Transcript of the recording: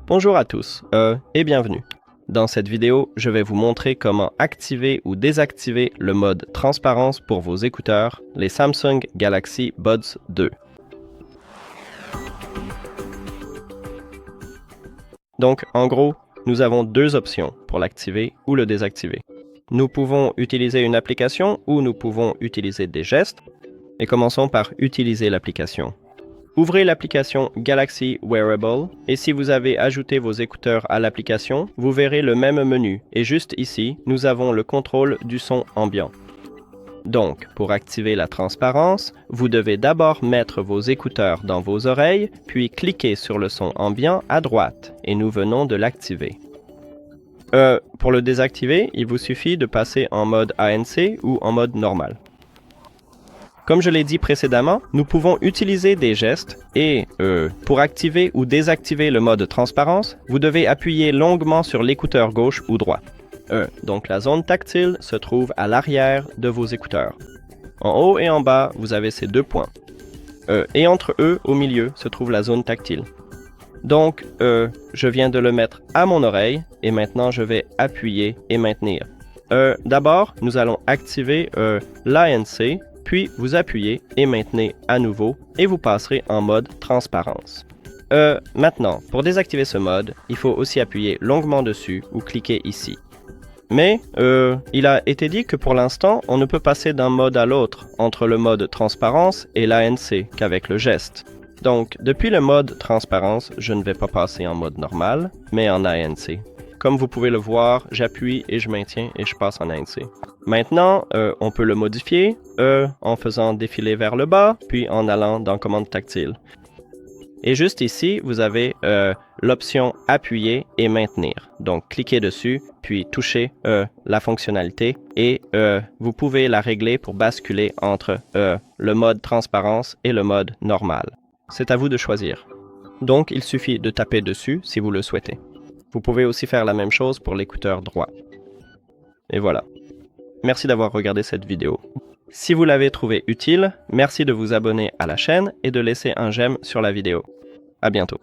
Bonjour à tous et bienvenue. Dans cette vidéo, je vais vous montrer comment activer ou désactiver le mode transparence pour vos écouteurs, les Samsung Galaxy Buds 2. Donc, en gros, nous avons deux options pour l'activer ou le désactiver. Nous pouvons utiliser une application ou nous pouvons utiliser des gestes. Et commençons par utiliser l'application. Ouvrez l'application Galaxy Wearable et si vous avez ajouté vos écouteurs à l'application, vous verrez le même menu et juste ici, nous avons le contrôle du son ambiant. Donc, pour activer la transparence, vous devez d'abord mettre vos écouteurs dans vos oreilles, puis cliquer sur le son ambiant à droite et nous venons de l'activer. Pour le désactiver, il vous suffit de passer en mode ANC ou en mode normal. Comme je l'ai dit précédemment, nous pouvons utiliser des gestes et pour activer ou désactiver le mode transparence, vous devez appuyer longuement sur l'écouteur gauche ou droit. Donc la zone tactile se trouve à l'arrière de vos écouteurs. En haut et en bas, vous avez ces deux points. Et entre eux, au milieu, se trouve la zone tactile. Donc, je viens de le mettre à mon oreille et maintenant je vais appuyer et maintenir. D'abord, nous allons activer l'ANC. Puis vous appuyez et maintenez à nouveau et vous passerez en mode transparence. Maintenant, pour désactiver ce mode, il faut aussi appuyer longuement dessus ou cliquer ici. Mais il a été dit que pour l'instant, on ne peut passer d'un mode à l'autre entre le mode transparence et l'ANC qu'avec le geste. Donc, depuis le mode transparence, je ne vais pas passer en mode normal, mais en ANC. Comme vous pouvez le voir, j'appuie et je maintiens et je passe en ANC. Maintenant, on peut le modifier en faisant défiler vers le bas, puis en allant dans commande tactile. Et juste ici, vous avez l'option appuyer et maintenir. Donc, cliquez dessus, puis touchez la fonctionnalité et vous pouvez la régler pour basculer entre le mode transparence et le mode normal. C'est à vous de choisir. Donc, il suffit de taper dessus si vous le souhaitez. Vous pouvez aussi faire la même chose pour l'écouteur droit. Et voilà. Merci d'avoir regardé cette vidéo. Si vous l'avez trouvé utile, merci de vous abonner à la chaîne et de laisser un j'aime sur la vidéo. À bientôt.